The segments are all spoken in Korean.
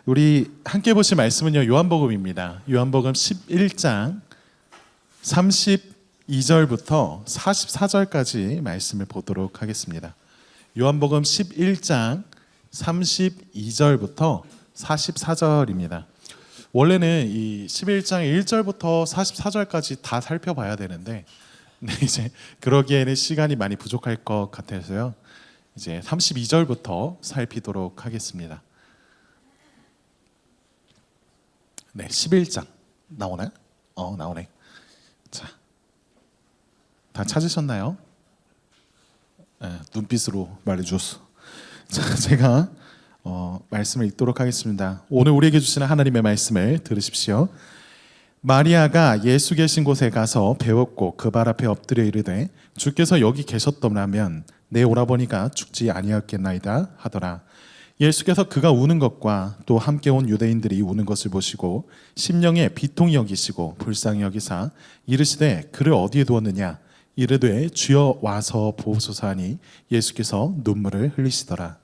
우리 함께 보실 말씀은요, 요한복음입니다. 요한복음 11장 32절부터 44절까지 말씀을 보도록 하겠습니다. 요한복음 11장 32절부터 44절입니다. 원래는 이 11장 1절부터 44절까지 다 살펴봐야 되는데 이제 그러기에는 시간이 많이 부족할 것 같아서요. 이제 32절부터 살피도록 하겠습니다. 네, 11장 나오나요? 나오네. 자, 다 찾으셨나요? 네, 눈빛으로 말해주었어. 자, 제가 말씀을 읽도록 하겠습니다. 오늘 우리에게 주시는 하나님의 말씀을 들으십시오. 마리아가 예수 계신 곳에 가서 배웠고 그 발 앞에 엎드려 이르되 주께서 여기 계셨더라면 내 오라버니가 죽지 아니하였겠나이다 하더라. 예수께서 그가 우는 것과 또 함께 온 유대인들이 우는 것을 보시고 심령에 비통히 여기시고 불쌍히 여기사 이르시되 그를 어디에 두었느냐 이르되 주여 와서 보소서 하니 예수께서 눈물을 흘리시더라.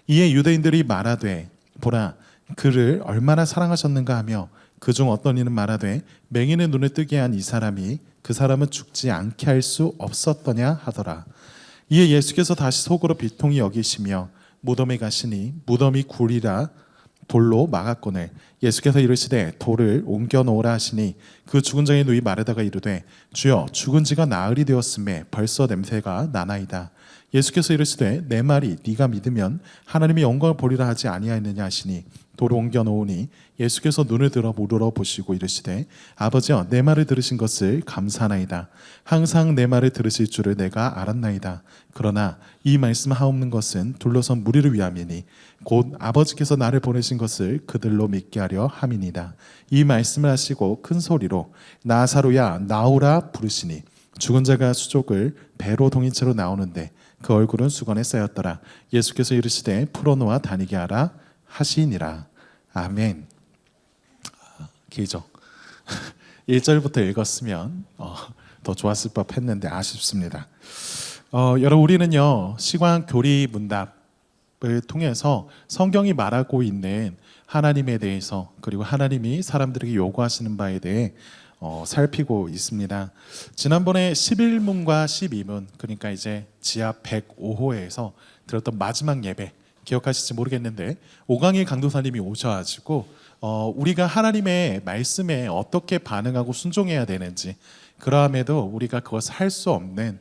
이에 유대인들이 말하되 보라 그를 얼마나 사랑하셨는가 하며 그중 어떤 이는 말하되 맹인의 눈을 뜨게 한 이 사람이 그 사람은 죽지 않게 할 수 없었더냐 하더라. 이에 예수께서 다시 속으로 비통히 여기시며 무덤에 가시니 무덤이 굴이라 돌로 막았거늘 예수께서 이르시되 돌을 옮겨 놓으라 하시니 그 죽은 자의 누이 마르다가 이르되 주여 죽은 지가 나흘이 되었음에 벌써 냄새가 나나이다. 예수께서 이르시되 내 말이 네가 믿으면 하나님의 영광을 보리라 하지 아니하였느냐 하시니 돌을 옮겨 놓으니 예수께서 눈을 들어 물으러 보시고 이르시되 아버지여 내 말을 들으신 것을 감사하나이다. 항상 내 말을 들으실 줄을 내가 알았나이다. 그러나 이 말씀 하옵는 것은 둘러선 무리를 위함이니 곧 아버지께서 나를 보내신 것을 그들로 믿게 하려 함이니이다. 이 말씀을 하시고 큰 소리로 나사로야 나오라 부르시니 죽은 자가 수족을 배로 동인 채로 나오는데 그 얼굴은 수건에 쌓였더라. 예수께서 이르시되 풀어놓아 다니게 하라 하시니라. 아멘. 길죠. 1절부터 읽었으면 더 좋았을 법 했는데 아쉽습니다. 여러분 우리는요 시간 교리 문답을 통해서 성경이 말하고 있는 하나님에 대해서 그리고 하나님이 사람들에게 요구하시는 바에 대해 살피고 있습니다. 지난번에 11문과 12문 그러니까 이제 지하 105호에서 들었던 마지막 예배 기억하실지 모르겠는데 오강일 강도사님이 오셔가지고 우리가 하나님의 말씀에 어떻게 반응하고 순종해야 되는지 그러함에도 우리가 그것을 할 수 없는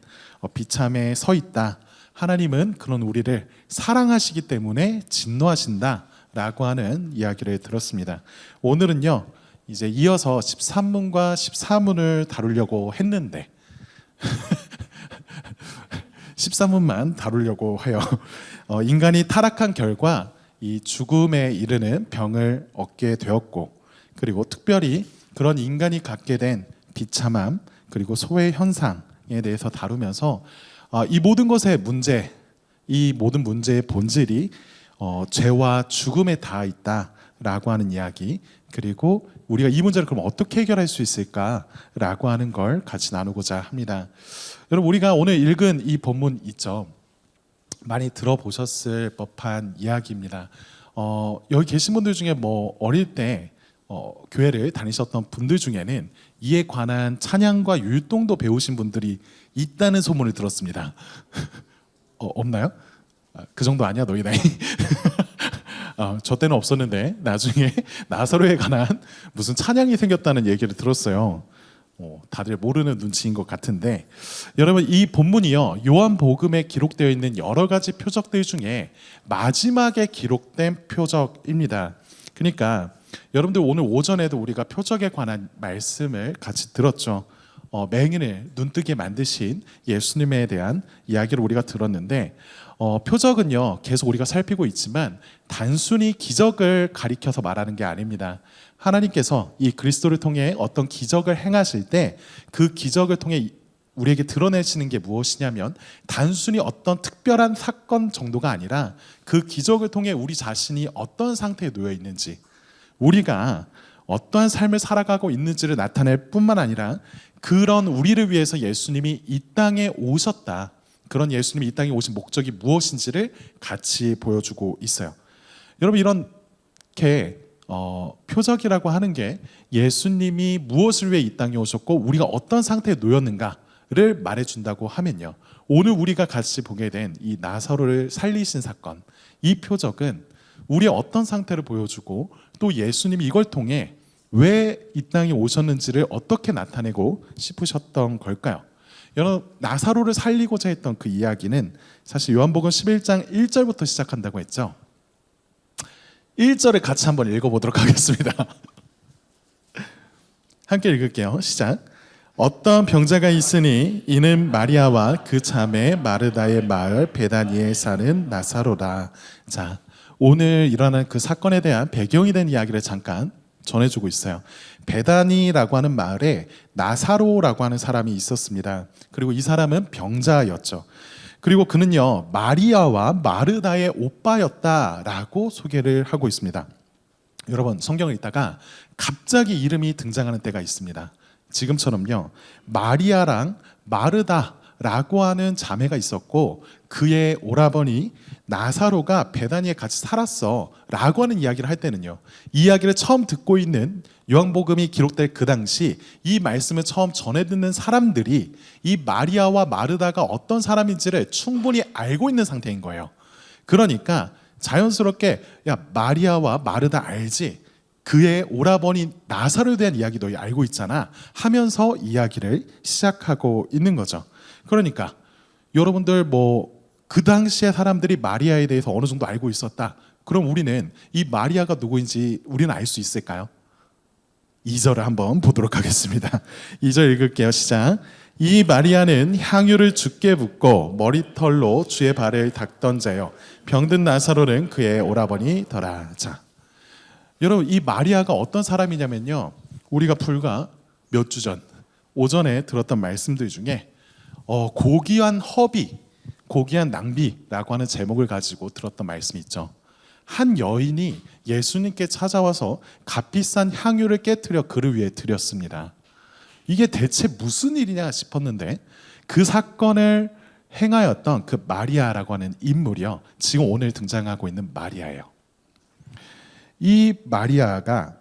비참에 서 있다. 하나님은 그런 우리를 사랑하시기 때문에 진노하신다 라고 하는 이야기를 들었습니다. 오늘은요 이제 이어서 13문과 14문을 다루려고 했는데 13문만 다루려고 해요. 인간이 타락한 결과 이 죽음에 이르는 병을 얻게 되었고 그리고 특별히 그런 인간이 갖게 된 비참함 그리고 소외 현상에 대해서 다루면서 이 모든 것의 문제, 이 모든 문제의 본질이 죄와 죽음에 닿아 있다라고 하는 이야기 그리고 우리가 이 문제를 그럼 어떻게 해결할 수 있을까라고 하는 걸 같이 나누고자 합니다. 여러분 우리가 오늘 읽은 이 본문 있죠. 많이 들어보셨을 법한 이야기입니다. 여기 계신 분들 중에 뭐 어릴 때 교회를 다니셨던 분들 중에는 이에 관한 찬양과 율동도 배우신 분들이 있다는 소문을 들었습니다. 없나요? 그 정도 아니야 너희 나이? 저 때는 없었는데 나중에 나사로에 관한 무슨 찬양이 생겼다는 얘기를 들었어요. 다들 모르는 눈치인 것 같은데 여러분 이 본문이요 요한복음에 기록되어 있는 여러 가지 표적들 중에 마지막에 기록된 표적입니다. 그러니까 여러분들 오늘 오전에도 우리가 표적에 관한 말씀을 같이 들었죠. 맹인을 눈뜨게 만드신 예수님에 대한 이야기를 우리가 들었는데 표적은요 계속 우리가 살피고 있지만 단순히 기적을 가리켜서 말하는 게 아닙니다. 하나님께서 이 그리스도를 통해 어떤 기적을 행하실 때 그 기적을 통해 우리에게 드러내시는 게 무엇이냐면 단순히 어떤 특별한 사건 정도가 아니라 그 기적을 통해 우리 자신이 어떤 상태에 놓여 있는지 우리가 어떠한 삶을 살아가고 있는지를 나타낼 뿐만 아니라 그런 우리를 위해서 예수님이 이 땅에 오셨다. 그런 예수님이 이 땅에 오신 목적이 무엇인지를 같이 보여주고 있어요. 여러분 이렇게 표적이라고 하는 게 예수님이 무엇을 위해 이 땅에 오셨고 우리가 어떤 상태에 놓였는가를 말해준다고 하면요, 오늘 우리가 같이 보게 된 이 나사로를 살리신 사건, 이 표적은 우리의 어떤 상태를 보여주고 또 예수님이 이걸 통해 왜 이 땅에 오셨는지를 어떻게 나타내고 싶으셨던 걸까요? 여러분, 나사로를 살리고자 했던 그 이야기는 사실 요한복음 11장 1절부터 시작한다고 했죠. 1절을 같이 한번 읽어보도록 하겠습니다. 함께 읽을게요. 시작. 어떤 병자가 있으니 이는 마리아와 그 자매 마르다의 마을 베다니에 사는 나사로라. 자, 오늘 일어난 그 사건에 대한 배경이 된 이야기를 잠깐 전해주고 있어요. 베다니라고 하는 마을에 나사로라고 하는 사람이 있었습니다. 그리고 이 사람은 병자였죠. 그리고 그는요, 마리아와 마르다의 오빠였다라고 소개를 하고 있습니다. 여러분, 성경을 읽다가 갑자기 이름이 등장하는 때가 있습니다. 지금처럼요, 마리아랑 마르다라고 하는 자매가 있었고 그의 오라버니 나사로가 베다니에 같이 살았어 라고 하는 이야기를 할 때는요, 이 이야기를 처음 듣고 있는 요한복음이 기록될 그 당시 이 말씀을 처음 전해 듣는 사람들이 이 마리아와 마르다가 어떤 사람인지를 충분히 알고 있는 상태인 거예요. 그러니까 자연스럽게 야, 마리아와 마르다 알지? 그의 오라버니 나사로에 대한 이야기 너 알고 있잖아 하면서 이야기를 시작하고 있는 거죠. 그러니까 여러분들 그 당시에 사람들이 마리아에 대해서 어느 정도 알고 있었다. 그럼 우리는 이 마리아가 누구인지 우리는 알 수 있을까요? 2절을 한번 보도록 하겠습니다. 2절 읽을게요. 시작. 이 마리아는 향유를 주께 붓고 머리털로 주의 발을 닦던 자요 병든 나사로는 그의 오라버니더라. 자, 여러분, 이 마리아가 어떤 사람이냐면요, 우리가 불과 몇 주 전 오전에 들었던 말씀들 중에 고귀한 허비, 고귀한 낭비라고 하는 제목을 가지고 들었던 말씀이 있죠. 한 여인이 예수님께 찾아와서 값비싼 향유를 깨뜨려 그를 위해 드렸습니다. 이게 대체 무슨 일이냐 싶었는데 그 사건을 행하였던 그 마리아라고 하는 인물이요, 지금 오늘 등장하고 있는 마리아예요. 이 마리아가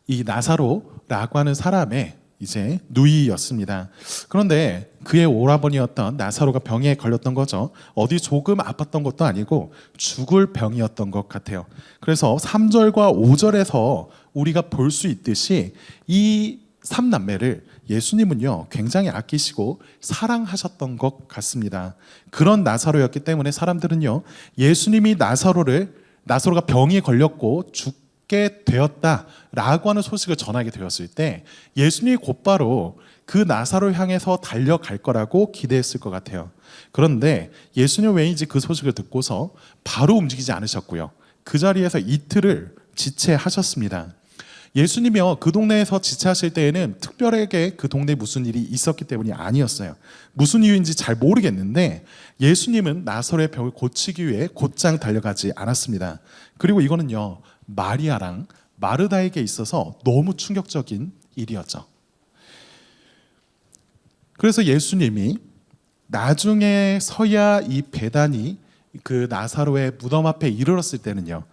이 나사로라고 하는 사람의 이제 누이였습니다. 그런데 그의 오라버니였던 나사로가 병에 걸렸던 거죠. 어디 조금 아팠던 것도 아니고 죽을 병이었던 것 같아요. 그래서 3절과 5절에서 우리가 볼 수 있듯이 이 3남매를 예수님은요 굉장히 아끼시고 사랑하셨던 것 같습니다. 그런 나사로였기 때문에 사람들은요, 예수님이 나사로가 병에 걸렸고 죽게 되었다라고 하는 소식을 전하게 되었을 때 예수님이 곧바로 그 나사로를 향해서 달려갈 거라고 기대했을 것 같아요. 그런데 예수님 왠지 그 소식을 듣고서 바로 움직이지 않으셨고요, 그 자리에서 이틀을 지체하셨습니다. 예수님이요 그 동네에서 지체하실 때에는 특별하게 그 동네에 무슨 일이 있었기 때문이 아니었어요. 무슨 이유인지 잘 모르겠는데 예수님은 나사로의 병을 고치기 위해 곧장 달려가지 않았습니다. 그리고 이거는요 마리아랑 마르다에게 있어서 너무 충격적인 일이었죠. 그래서 예수님이 나중에 서야 이 베다니 그 나사로의 무덤 앞에 이르렀을 때는요,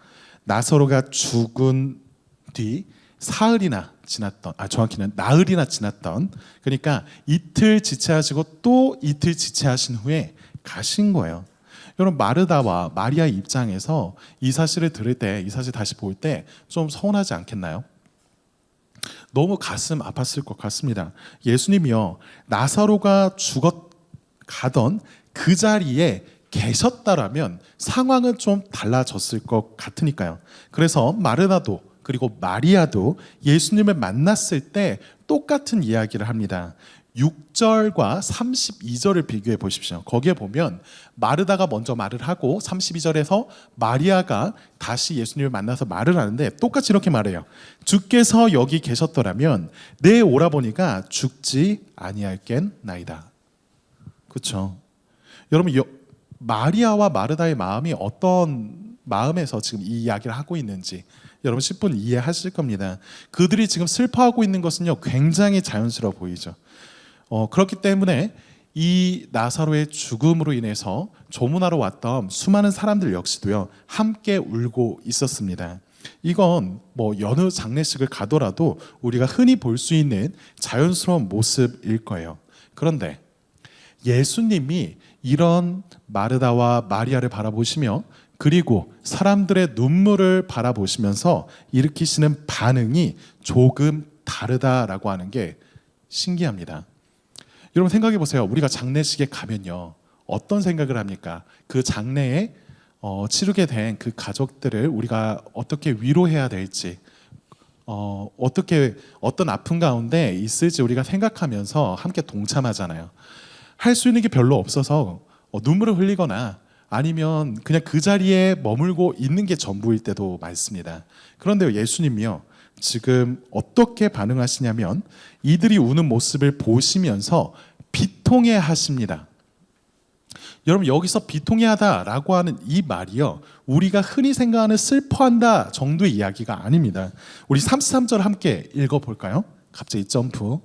나사로가 죽은 뒤 사흘이나 지났던, 정확히는 나흘이나 지났던, 그러니까 이틀 지체하시고 또 이틀 지체하신 후에 가신 거예요. 여러분, 마르다와 마리아 입장에서 이 사실을 들을 때, 이 사실 다시 볼 때 좀 서운하지 않겠나요? 너무 가슴 아팠을 것 같습니다. 예수님이요 나사로가 가던 그 자리에 계셨다라면 상황은 좀 달라졌을 것 같으니까요. 그래서 마르다도 그리고 마리아도 예수님을 만났을 때 똑같은 이야기를 합니다. 6절과 32절을 비교해 보십시오. 거기에 보면 마르다가 먼저 말을 하고 32절에서 마리아가 다시 예수님을 만나서 말을 하는데 똑같이 이렇게 말해요. 주께서 여기 계셨더라면 내 오라버니가 죽지 아니할겠나이다. 그렇죠? 여러분, 마리아와 마르다의 마음이 어떤 마음에서 지금 이 이야기를 하고 있는지 여러분 10분 이해하실 겁니다. 그들이 지금 슬퍼하고 있는 것은요 굉장히 자연스러워 보이죠. 그렇기 때문에 이 나사로의 죽음으로 인해서 조문하러 왔던 수많은 사람들 역시도요 함께 울고 있었습니다. 이건 뭐 여느 장례식을 가더라도 우리가 흔히 볼 수 있는 자연스러운 모습일 거예요. 그런데 예수님이 이런 마르다와 마리아를 바라보시며 그리고 사람들의 눈물을 바라보시면서 일으키시는 반응이 조금 다르다라고 하는 게 신기합니다. 여러분 생각해 보세요. 우리가 장례식에 가면요, 어떤 생각을 합니까? 그 장례에 치르게 된 그 가족들을 우리가 어떻게 위로해야 될지, 어떻게 어떤 아픔 가운데 있을지 우리가 생각하면서 함께 동참하잖아요. 할 수 있는 게 별로 없어서 눈물을 흘리거나 아니면 그냥 그 자리에 머물고 있는 게 전부일 때도 많습니다. 그런데 예수님이요, 지금 어떻게 반응하시냐면 이들이 우는 모습을 보시면서 비통해 하십니다. 여러분, 여기서 비통해하다라고 하는 이 말이요, 우리가 흔히 생각하는 슬퍼한다 정도의 이야기가 아닙니다. 우리 33절 함께 읽어볼까요? 갑자기 점프.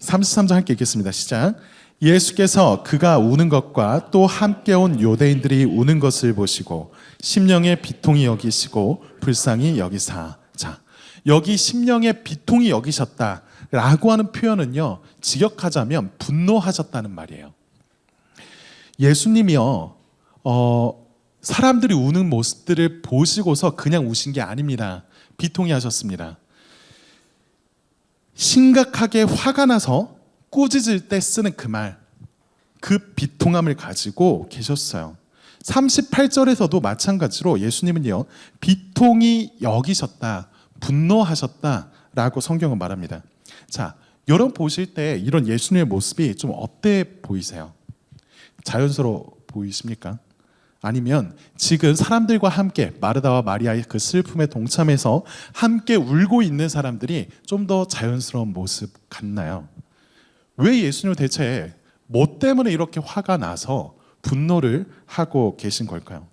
33절 함께 읽겠습니다. 시작. 예수께서 그가 우는 것과 또 함께 온 유대인들이 우는 것을 보시고 심령의 비통이 여기시고 불쌍히 여기사. 자, 여기 심령의 비통이 여기셨다라고 하는 표현은요, 직역하자면 분노하셨다는 말이에요. 예수님이요, 사람들이 우는 모습들을 보시고서 그냥 우신 게 아닙니다. 비통해 하셨습니다. 심각하게 화가 나서 꾸짖을 때 쓰는 그 말, 그 비통함을 가지고 계셨어요. 38절에서도 마찬가지로 예수님은요, 비통이 여기셨다, 분노하셨다라고 성경은 말합니다. 자, 여러분 보실 때 이런 예수님의 모습이 좀 어때 보이세요? 자연스러워 보이십니까? 아니면 지금 사람들과 함께 마르다와 마리아의 그 슬픔에 동참해서 함께 울고 있는 사람들이 좀 더 자연스러운 모습 같나요? 왜 예수님은 대체 뭐 때문에 이렇게 화가 나서 분노를 하고 계신 걸까요?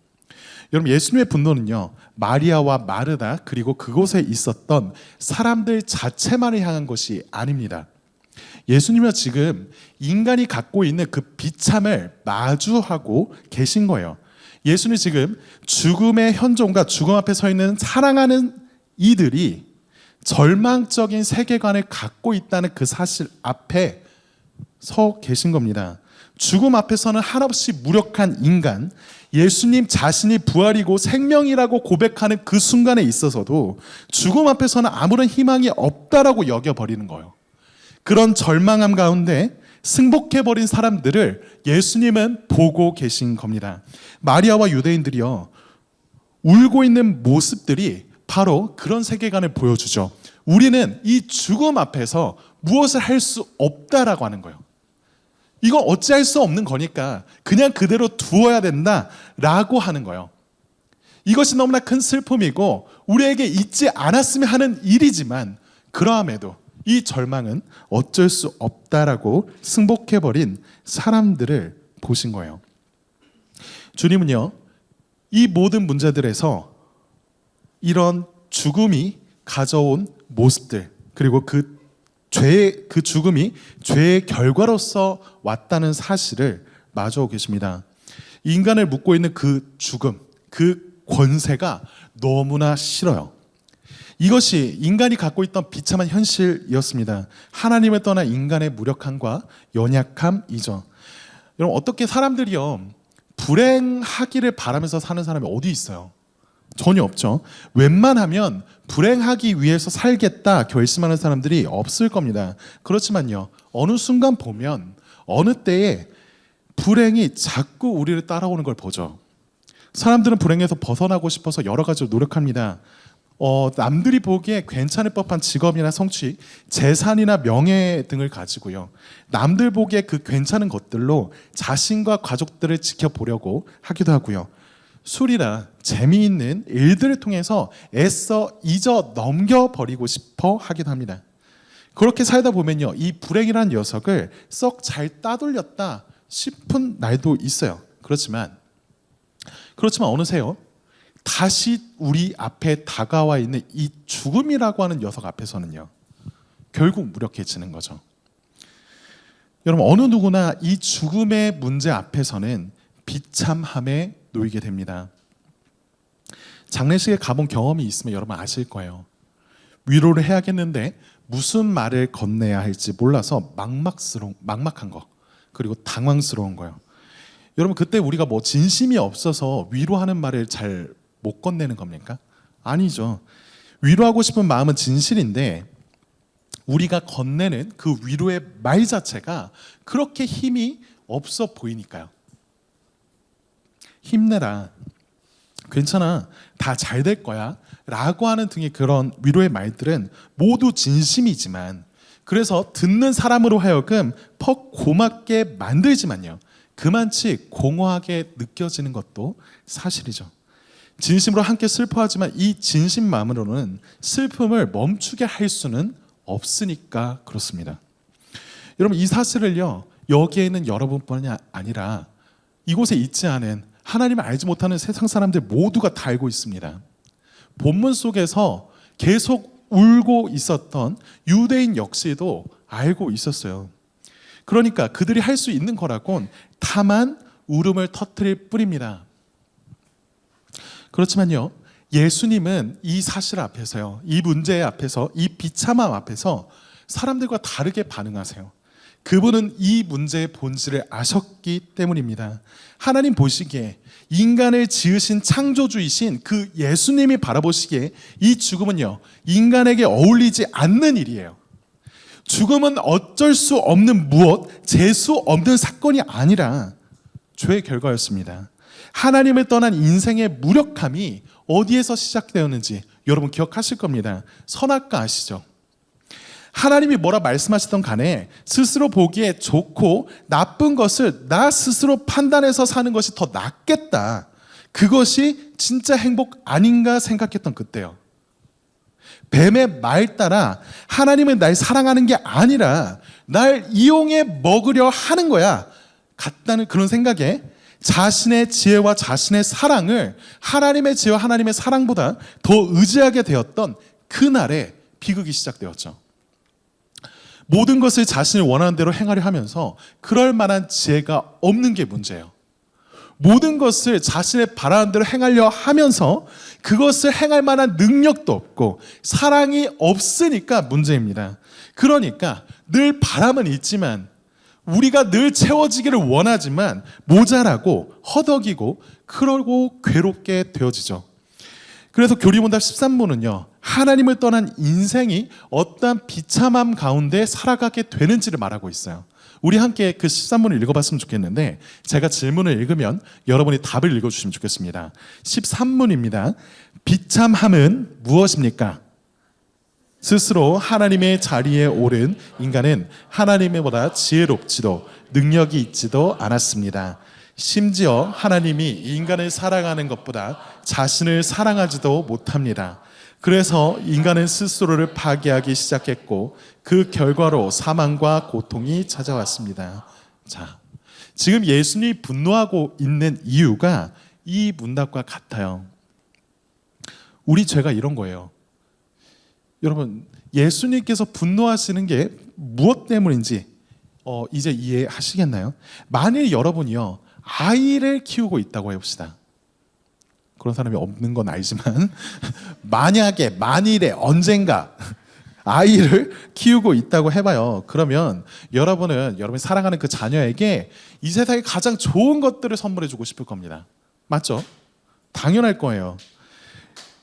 여러분, 예수님의 분노는요, 마리아와 마르다 그리고 그곳에 있었던 사람들 자체만을 향한 것이 아닙니다. 예수님은 지금 인간이 갖고 있는 그 비참을 마주하고 계신 거예요. 예수는 지금 죽음의 현존과 죽음 앞에 서 있는 사랑하는 이들이 절망적인 세계관을 갖고 있다는 그 사실 앞에 서 계신 겁니다. 죽음 앞에서는 한없이 무력한 인간, 예수님 자신이 부활이고 생명이라고 고백하는 그 순간에 있어서도 죽음 앞에서는 아무런 희망이 없다라고 여겨버리는 거예요. 그런 절망함 가운데 승복해버린 사람들을 예수님은 보고 계신 겁니다. 마리아와 유대인들이요, 울고 있는 모습들이 바로 그런 세계관을 보여주죠. 우리는 이 죽음 앞에서 무엇을 할 수 없다라고 하는 거예요. 이건 어찌할 수 없는 거니까 그냥 그대로 두어야 된다라고 하는 거예요. 이것이 너무나 큰 슬픔이고 우리에게 있지 않았으면 하는 일이지만 그러함에도 이 절망은 어쩔 수 없다라고 승복해버린 사람들을 보신 거예요. 주님은요, 이 모든 문제들에서 이런 죽음이 가져온 모습들, 그리고 그 죽음이 죄의 결과로서 왔다는 사실을 마주하고 계십니다. 인간을 묶고 있는 그 죽음, 그 권세가 너무나 싫어요. 이것이 인간이 갖고 있던 비참한 현실이었습니다. 하나님을 떠난 인간의 무력함과 연약함이죠. 여러분, 어떻게 사람들이요, 불행하기를 바라면서 사는 사람이 어디 있어요? 전혀 없죠. 웬만하면 불행하기 위해서 살겠다 결심하는 사람들이 없을 겁니다. 그렇지만요, 어느 순간 보면 어느 때에 불행이 자꾸 우리를 따라오는 걸 보죠. 사람들은 불행에서 벗어나고 싶어서 여러 가지로 노력합니다. 남들이 보기에 괜찮을 법한 직업이나 성취, 재산이나 명예 등을 가지고요, 남들 보기에 그 괜찮은 것들로 자신과 가족들을 지켜보려고 하기도 하고요, 술이나 재미있는 일들을 통해서 애써 잊어 넘겨버리고 싶어 하기도 합니다. 그렇게 살다 보면요, 이 불행이라는 녀석을 썩 잘 따돌렸다 싶은 날도 있어요. 그렇지만 어느새요, 다시 우리 앞에 다가와 있는 이 죽음이라고 하는 녀석 앞에서는요, 결국 무력해지는 거죠. 여러분, 어느 누구나 이 죽음의 문제 앞에서는 비참함에 놓이게 됩니다. 장례식에 가본 경험이 있으면 여러분 아실 거예요. 위로를 해야겠는데 무슨 말을 건네야 할지 몰라서 막막한 거, 그리고 당황스러운 거예요. 여러분 그때 우리가 뭐 진심이 없어서 위로하는 말을 잘 못 건네는 겁니까? 아니죠. 위로하고 싶은 마음은 진실인데 우리가 건네는 그 위로의 말 자체가 그렇게 힘이 없어 보이니까요. 힘내라, 괜찮아, 다 잘 될 거야 라고 하는 등의 그런 위로의 말들은 모두 진심이지만, 그래서 듣는 사람으로 하여금 퍽 고맙게 만들지만요, 그만치 공허하게 느껴지는 것도 사실이죠. 진심으로 함께 슬퍼하지만 이 진심만으로는 슬픔을 멈추게 할 수는 없으니까 그렇습니다. 여러분 이 사실을요, 여기에 있는 여러분뿐이 아니라 이곳에 있지 않은 하나님을 알지 못하는 세상 사람들 모두가 다 알고 있습니다. 본문 속에서 계속 울고 있었던 유대인 역시도 알고 있었어요. 그러니까 그들이 할 수 있는 거라곤 다만 울음을 터뜨릴 뿐입니다. 그렇지만요, 예수님은 이 사실 앞에서요, 이 문제 앞에서, 이 비참함 앞에서 사람들과 다르게 반응하세요. 그분은 이 문제의 본질을 아셨기 때문입니다. 하나님 보시기에, 인간을 지으신 창조주이신 그 예수님이 바라보시기에 이 죽음은요, 인간에게 어울리지 않는 일이에요. 죽음은 어쩔 수 없는 무엇, 재수 없는 사건이 아니라 죄의 결과였습니다. 하나님을 떠난 인생의 무력함이 어디에서 시작되었는지 여러분 기억하실 겁니다. 선악과 아시죠? 하나님이 뭐라 말씀하시던 간에 스스로 보기에 좋고 나쁜 것을 나 스스로 판단해서 사는 것이 더 낫겠다, 그것이 진짜 행복 아닌가 생각했던 그때요. 뱀의 말 따라 하나님은 날 사랑하는 게 아니라 날 이용해 먹으려 하는 거야 같다는 그런 생각에 자신의 지혜와 자신의 사랑을 하나님의 지혜와 하나님의 사랑보다 더 의지하게 되었던 그날에 비극이 시작되었죠. 모든 것을 자신이 원하는 대로 행하려 하면서 그럴 만한 지혜가 없는 게 문제예요. 모든 것을 자신의 바라는 대로 행하려 하면서 그것을 행할 만한 능력도 없고 사랑이 없으니까 문제입니다. 그러니까 늘 바람은 있지만, 우리가 늘 채워지기를 원하지만 모자라고 허덕이고 그러고 괴롭게 되어지죠. 그래서 교리문답 13문은요, 하나님을 떠난 인생이 어떠한 비참함 가운데 살아가게 되는지를 말하고 있어요. 우리 함께 그 13문을 읽어봤으면 좋겠는데, 제가 질문을 읽으면 여러분이 답을 읽어주시면 좋겠습니다. 13문입니다. 비참함은 무엇입니까? 스스로 하나님의 자리에 오른 인간은 하나님보다 지혜롭지도 능력이 있지도 않았습니다. 심지어 하나님이 인간을 사랑하는 것보다 자신을 사랑하지도 못합니다. 그래서 인간은 스스로를 파괴하기 시작했고 그 결과로 사망과 고통이 찾아왔습니다. 자, 지금 예수님이 분노하고 있는 이유가 이 문답과 같아요. 우리 죄가 이런 거예요. 여러분, 예수님께서 분노하시는 게 무엇 때문인지 이제 이해하시겠나요? 만일 여러분이요, 아이를 키우고 있다고 해봅시다. 그런 사람이 없는 건 알지만 만일에 언젠가 아이를 키우고 있다고 해봐요. 그러면 여러분이 사랑하는 그 자녀에게 이 세상에 가장 좋은 것들을 선물해 주고 싶을 겁니다. 맞죠? 당연할 거예요.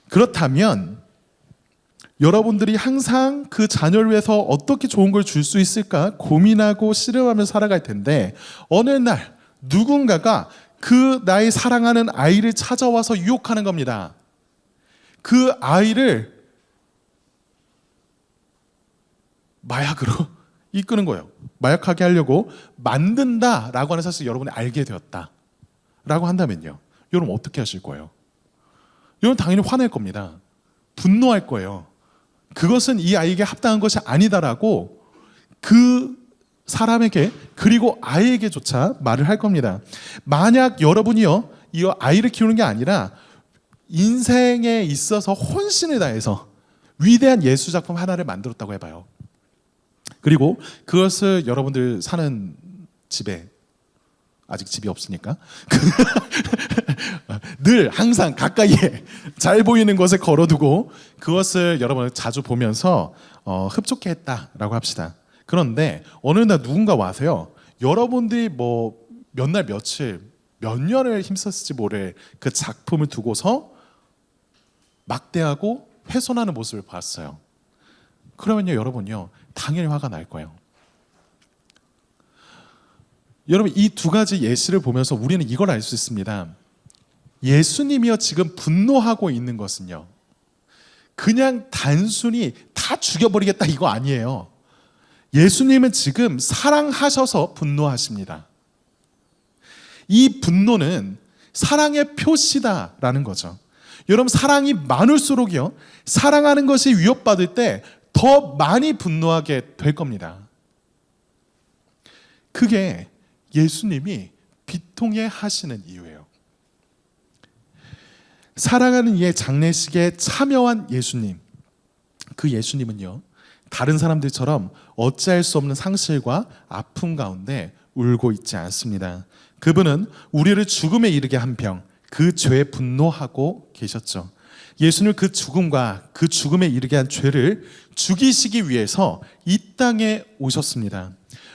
그렇다면 여러분들이 항상 그 자녀를 위해서 어떻게 좋은 걸 줄 수 있을까 고민하고 씨름하며 살아갈 텐데, 어느 날 누군가가 그 나의 사랑하는 아이를 찾아와서 유혹하는 겁니다. 그 아이를 마약으로 이끄는 거예요. 마약하게 하려고 만든다라고 하는 사실을 여러분이 알게 되었다라고 한다면요, 여러분 어떻게 하실 거예요? 여러분 당연히 화낼 겁니다. 분노할 거예요. 그것은 이 아이에게 합당한 것이 아니다라고 그 사람에게, 그리고 아이에게조차 말을 할 겁니다. 만약 여러분이요, 이 아이를 키우는 게 아니라 인생에 있어서 혼신을 다해서 위대한 예술작품 하나를 만들었다고 해봐요. 그리고 그것을 여러분들 사는 집에 아직 집이 없으니까. 늘 항상 가까이에 잘 보이는 곳에 걸어두고 그것을 여러분 자주 보면서 흡족해 했다라고 합시다. 그런데 어느 날 누군가 와서요, 여러분들이 뭐 몇 날 며칠 몇 년을 힘썼을지 모를 그 작품을 두고서 막대하고 훼손하는 모습을 봤어요. 그러면요, 여러분요, 당연히 화가 날 거예요. 여러분, 이 두 가지 예시를 보면서 우리는 이걸 알 수 있습니다. 예수님이요, 지금 분노하고 있는 것은요, 그냥 단순히 다 죽여버리겠다 이거 아니에요. 예수님은 지금 사랑하셔서 분노하십니다. 이 분노는 사랑의 표시다라는 거죠. 여러분, 사랑이 많을수록요, 사랑하는 것이 위협받을 때 더 많이 분노하게 될 겁니다. 그게 예수님이 비통해 하시는 이유예요. 사랑하는 이의 장례식에 참여한 예수님, 그 예수님은요, 다른 사람들처럼 어찌할 수 없는 상실과 아픔 가운데 울고 있지 않습니다. 그분은 우리를 죽음에 이르게 한 병, 그 죄에 분노하고 계셨죠. 예수님은 그 죽음과 그 죽음에 이르게 한 죄를 죽이시기 위해서 이 땅에 오셨습니다.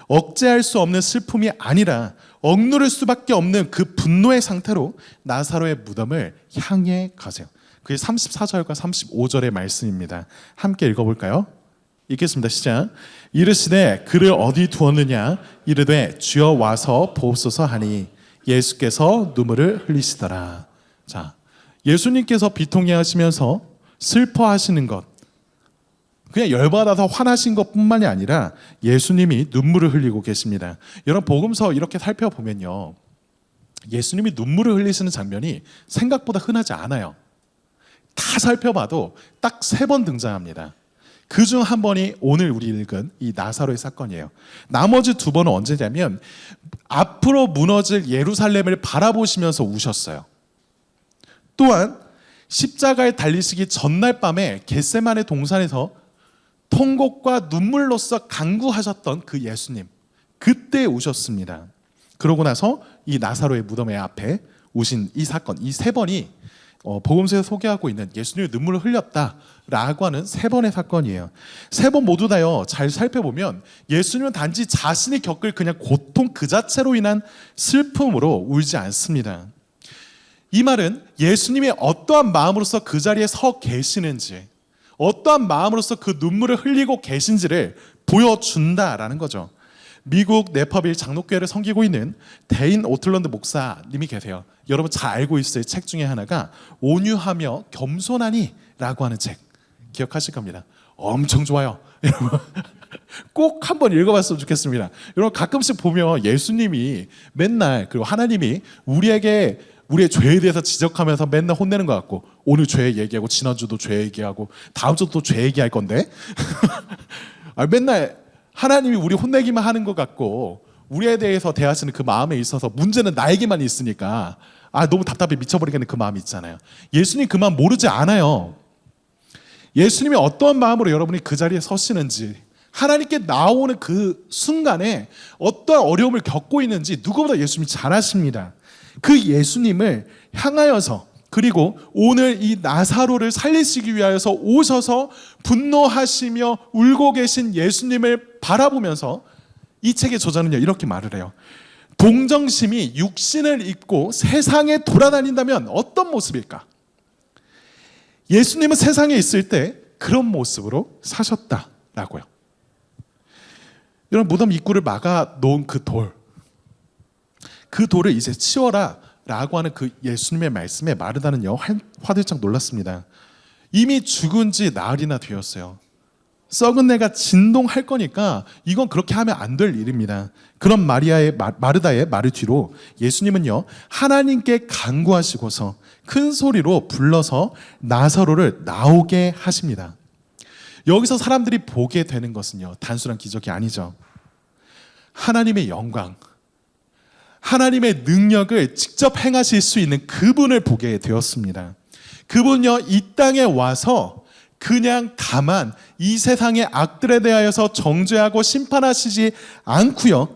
억제할 수 없는 슬픔이 아니라 억누를 수밖에 없는 그 분노의 상태로 나사로의 무덤을 향해 가세요. 그게 34절과 35절의 말씀입니다. 함께 읽어볼까요? 읽겠습니다. 시작. 이르시되 그를 어디 두었느냐 이르되 주여 와서 보옵소서 하니 예수께서 눈물을 흘리시더라. 자, 예수님께서 비통해 하시면서 슬퍼하시는 것, 그냥 열받아서 화나신 것뿐만이 아니라 예수님이 눈물을 흘리고 계십니다. 여러분, 복음서 이렇게 살펴보면요, 예수님이 눈물을 흘리시는 장면이 생각보다 흔하지 않아요. 다 살펴봐도 딱 3번 등장합니다. 그중 한 번이 오늘 우리 읽은 이 나사로의 사건이에요. 나머지 2번은 언제냐면 앞으로 무너질 예루살렘을 바라보시면서 우셨어요. 또한 십자가에 달리시기 전날 밤에 겟세마네 동산에서 통곡과 눈물로써 간구하셨던 그 예수님, 그때 우셨습니다. 그러고 나서 이 나사로의 무덤의 앞에 우신 이 사건, 이 3번이 복음서에 소개하고 있는 예수님이 눈물을 흘렸다라고 하는 3번의 사건이에요. 3번 모두 다요, 잘 살펴보면 예수님은 단지 자신이 겪을 그냥 고통 그 자체로 인한 슬픔으로 울지 않습니다. 이 말은 예수님이 어떠한 마음으로서 그 자리에 서 계시는지, 어떠한 마음으로서 그 눈물을 흘리고 계신지를 보여준다라는 거죠. 미국 네퍼빌 장로교회를 섬기고 있는 데인 오틀런드 목사님이 계세요. 여러분 잘 알고 있을 책 중에 하나가 온유하며 겸손하니 라고 하는 책, 기억하실 겁니다. 엄청 좋아요. 여러분 꼭 한번 읽어봤으면 좋겠습니다. 여러분 가끔씩 보면 예수님이 맨날, 그리고 하나님이 우리에게 우리의 죄에 대해서 지적하면서 맨날 혼내는 것 같고, 오늘 죄 얘기하고 지난주도 죄 얘기하고 다음 주도 또 죄 얘기할 건데 맨날 하나님이 우리 혼내기만 하는 것 같고, 우리에 대해서 대하시는 그 마음에 있어서 문제는 나에게만 있으니까 너무 답답해 미쳐버리겠는 그 마음이 있잖아요. 예수님 그 마음 모르지 않아요. 예수님이 어떠한 마음으로 여러분이 그 자리에 서시는지, 하나님께 나오는 그 순간에 어떠한 어려움을 겪고 있는지 누구보다 예수님이 잘 아십니다. 그 예수님을 향하여서, 그리고 오늘 이 나사로를 살리시기 위하여서 오셔서 분노하시며 울고 계신 예수님을 바라보면서 이 책의 저자는요, 이렇게 말을 해요. 동정심이 육신을 입고 세상에 돌아다닌다면 어떤 모습일까? 예수님은 세상에 있을 때 그런 모습으로 사셨다라고요. 여러분, 무덤 입구를 막아 놓은 그 돌을 이제 치워라 라고 하는 그 예수님의 말씀에 마르다는요, 화들짝 놀랐습니다. 이미 죽은 지 나흘이나 되었어요. 썩은 내가 진동할 거니까 이건 그렇게 하면 안 될 일입니다. 그런 마르다의 말을 뒤로 예수님은요, 하나님께 간구하시고서 큰 소리로 불러서 나사로를 나오게 하십니다. 여기서 사람들이 보게 되는 것은요, 단순한 기적이 아니죠. 하나님의 영광, 하나님의 능력을 직접 행하실 수 있는 그분을 보게 되었습니다. 그분요, 이 땅에 와서 그냥 다만 이 세상의 악들에 대하여서 정죄하고 심판하시지 않고요,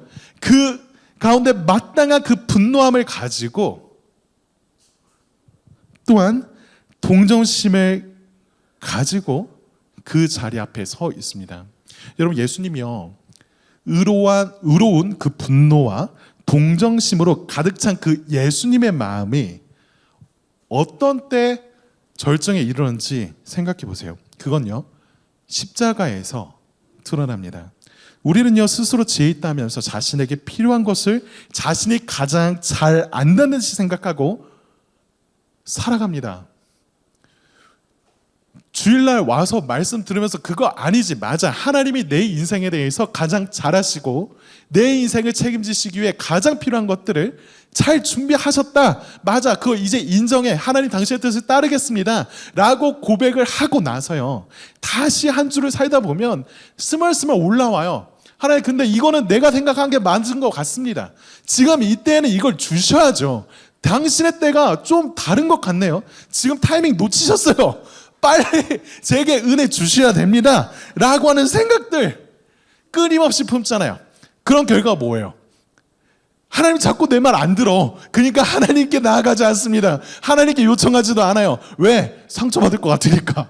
가운데 마땅한 그 분노함을 가지고 또한 동정심을 가지고 그 자리 앞에 서 있습니다. 여러분, 예수님이요, 의로운 그 분노와 동정심으로 가득 찬 그 예수님의 마음이 어떤 때 절정에 이르는지 생각해 보세요. 그건요, 십자가에서 드러납니다. 우리는요, 스스로 지혜 있다면서 자신에게 필요한 것을 자신이 가장 잘 안다는 듯이 생각하고 살아갑니다. 주일날 와서 말씀 들으면서 그거 아니지, 맞아, 하나님이 내 인생에 대해서 가장 잘 아시고 내 인생을 책임지시기 위해 가장 필요한 것들을 잘 준비하셨다, 맞아, 그거 이제 인정해, 하나님 당신의 뜻을 따르겠습니다 라고 고백을 하고 나서요, 다시 한 주를 살다 보면 스멀스멀 올라와요. 하나님, 근데 이거는 내가 생각한 게 맞은 것 같습니다. 지금 이때에는 이걸 주셔야죠. 당신의 때가 좀 다른 것 같네요. 지금 타이밍 놓치셨어요. 빨리 제게 은혜 주셔야 됩니다 라고 하는 생각들 끊임없이 품잖아요. 그런 결과가 뭐예요? 하나님 자꾸 내 말 안 들어. 그러니까 하나님께 나아가지 않습니다. 하나님께 요청하지도 않아요. 왜? 상처받을 것 같으니까.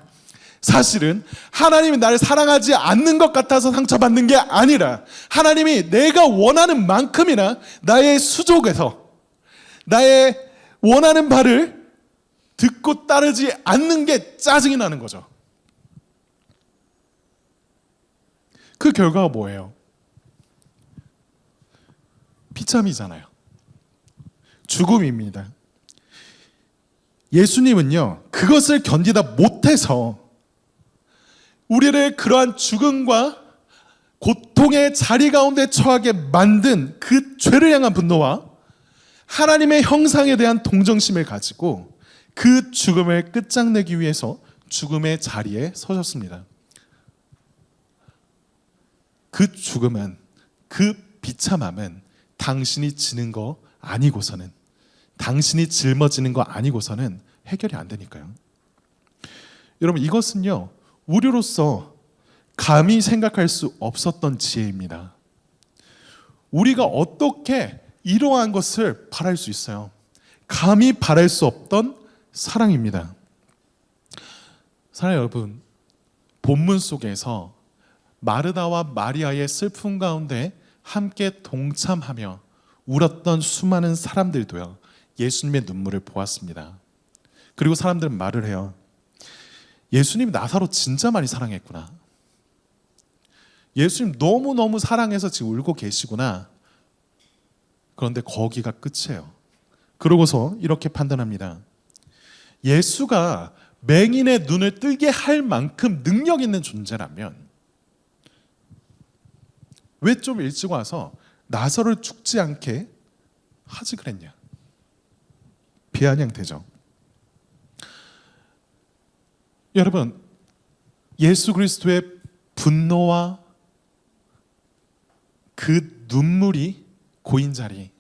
사실은 하나님이 나를 사랑하지 않는 것 같아서 상처받는 게 아니라 하나님이 내가 원하는 만큼이나 나의 수족에서 나의 원하는 바를 듣고 따르지 않는 게 짜증이 나는 거죠. 그 결과가 뭐예요? 비참이잖아요. 죽음입니다. 예수님은요, 그것을 견디다 못해서 우리를 그러한 죽음과 고통의 자리 가운데 처하게 만든 그 죄를 향한 분노와 하나님의 형상에 대한 동정심을 가지고 그 죽음을 끝장내기 위해서 죽음의 자리에 서셨습니다. 그 죽음은, 그 비참함은 당신이 지는 거 아니고서는, 당신이 짊어지는 거 아니고서는 해결이 안 되니까요. 여러분, 이것은요, 우리로서 감히 생각할 수 없었던 지혜입니다. 우리가 어떻게 이러한 것을 바랄 수 있어요? 감히 바랄 수 없던 사랑입니다. 사랑하는 여러분, 본문 속에서 마르다와 마리아의 슬픔 가운데 함께 동참하며 울었던 수많은 사람들도요, 예수님의 눈물을 보았습니다. 그리고 사람들은 말을 해요. 예수님이 나사로 진짜 많이 사랑했구나. 예수님 너무너무 사랑해서 지금 울고 계시구나. 그런데 거기가 끝이에요. 그러고서 이렇게 판단합니다. 예수가 맹인의 눈을 뜨게 할 만큼 능력 있는 존재라면 왜 좀 일찍 와서 나사로를 죽지 않게 하지 그랬냐? 비아냥되죠. 여러분, 예수 그리스도의 분노와 그 눈물이 고인 자리,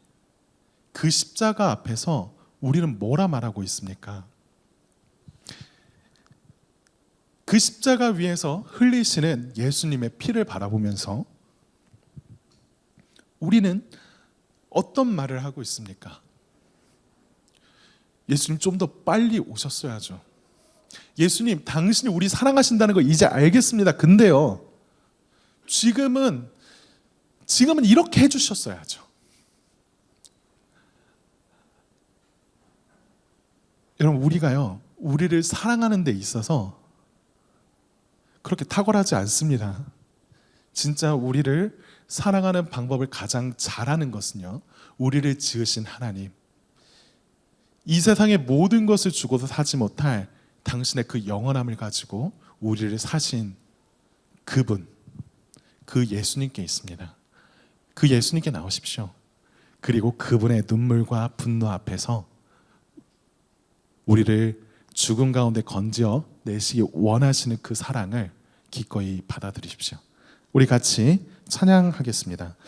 그 십자가 앞에서 우리는 뭐라 말하고 있습니까? 그 십자가 위에서 흘리시는 예수님의 피를 바라보면서 우리는 어떤 말을 하고 있습니까? 예수님 좀 더 빨리 오셨어야죠. 예수님, 당신이 우리 사랑하신다는 거 이제 알겠습니다. 근데요, 지금은 이렇게 해주셨어야죠. 여러분, 우리가요, 우리를 사랑하는 데 있어서 그렇게 탁월하지 않습니다. 진짜 우리를 사랑하는 방법을 가장 잘하는 것은요, 우리를 지으신 하나님, 이 세상의 모든 것을 주고도 사지 못할 당신의 그 영원함을 가지고 우리를 사신 그분, 그 예수님께 있습니다. 그 예수님께 나오십시오. 그리고 그분의 눈물과 분노 앞에서 우리를 죽음 가운데 건져 내시기 원하시는 그 사랑을 기꺼이 받아들이십시오. 우리 같이 찬양하겠습니다.